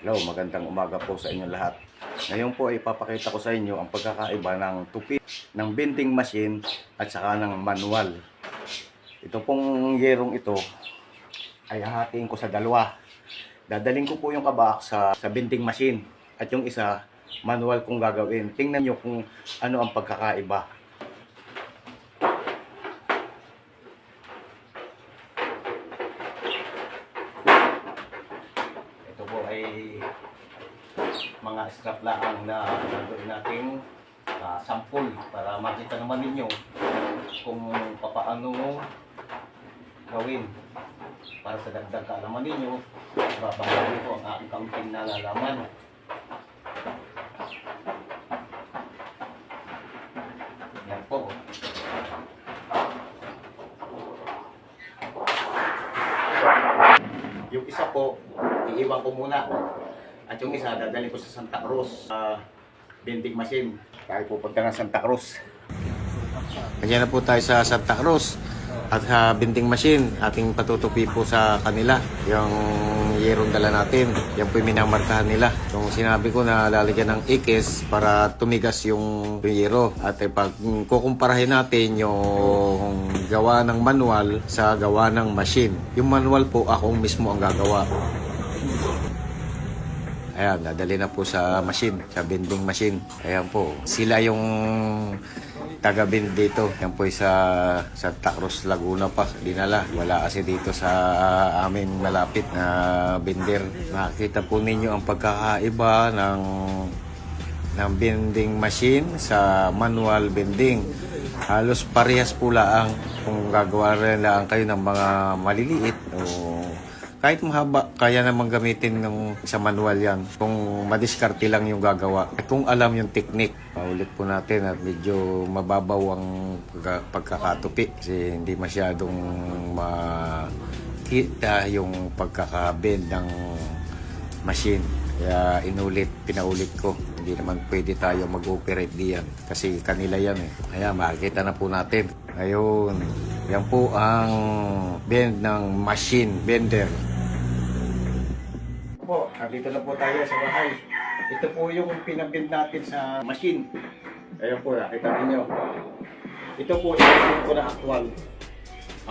Hello, magandang umaga po sa inyong lahat. Ngayon po ay ipapakita ko sa inyo ang pagkakaiba ng tupi ng vending machine at saka ng manual. Ito pong yerong ito ay hahatiin ko sa dalawa. Dadaling ko po yung kabak sa vending machine at yung isa manual kong gagawin. Tingnan nyo kung ano ang pagkakaiba. Ito po ay mga strap lang na gagawin natin sample para makita naman ninyo kung paano gawin. Para sa dagdag kaalaman ninyo, babahagi ko ang aking kaunting nalalaman. Yan po. Yung isa po, iiwan ko muna. At yung isa, dadali ko sa Santa Cruz. Vending machine. Tayo pupunta ng Santa Cruz. Kanya na po tayo sa Santa Cruz. At sa vending machine, ating patutupi po sa kanila. Yung yerong dala natin. Yan po yung minamarkahan nila. Yung sinabi ko na lalagyan ng ikis para tumigas yung yero. At pag kukumparahin natin yung gawa ng manual sa gawa ng machine. Yung manual po, ako mismo ang gagawa. Ayan, dadali na po sa machine, sa vending machine. Ayan po, sila yung taga-bind dito. Yan po sa Santa Cruz, Laguna pa, dinala. Wala kasi dito sa amin malapit na binder. Makikita po ninyo ang pagkakaiba ng vending machine sa manual vending. Halos parehas po lang kung gagawa rin lang kayo ng mga maliliit o kahit mahaba, kaya namang gamitin ng sa manual yan. Kung madiskarte lang yung gagawa. At kung alam yung technique, paulit po natin at medyo mababaw ang pagkakatupi. Kasi hindi masyadong makita yung pagkakabend ng machine. Kaya pinaulit ko. Hindi naman pwede tayo mag-operate diyan. Kasi kanila yan eh. Kaya makikita na po natin. Ngayon, yan po ang bend ng machine, bender. Po, nandito na po tayo sa bahay. Ito po yung pinabend natin sa machine. Ayan po, nakita niyo. Ito po, yung ko na actual.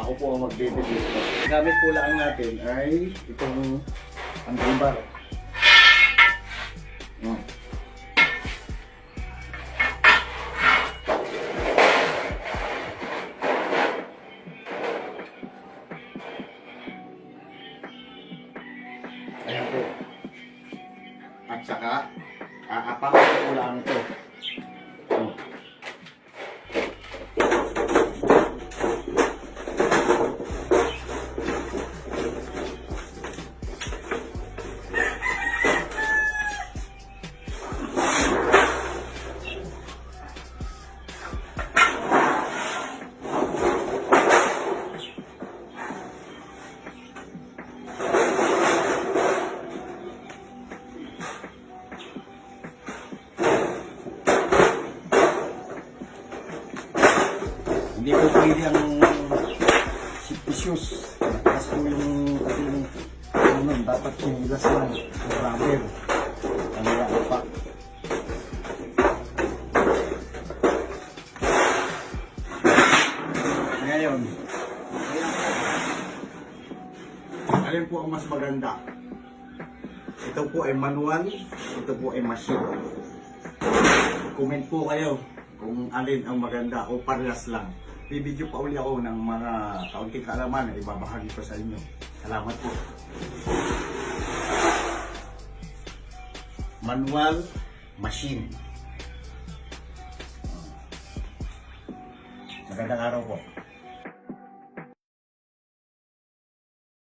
Ako po ang mag-bend dito. Gamit po lang natin ay itong handlebar. Ayan po. At saka, aapakan ko lang ito. Hindi po pwede ang safety shoes. Tapos po yung dapat kinilas ng rubber. Ang pa. Ngayon, alin po ang mas maganda? Ito po ay manual, ito po ay machine. Comment po kayo kung alin ang maganda o parehas lang. Bibidyo pa uli ako ng mga kaunting kaalaman na ibabahagi ko sa inyo. Salamat po. Manual, machine. Magandang araw po.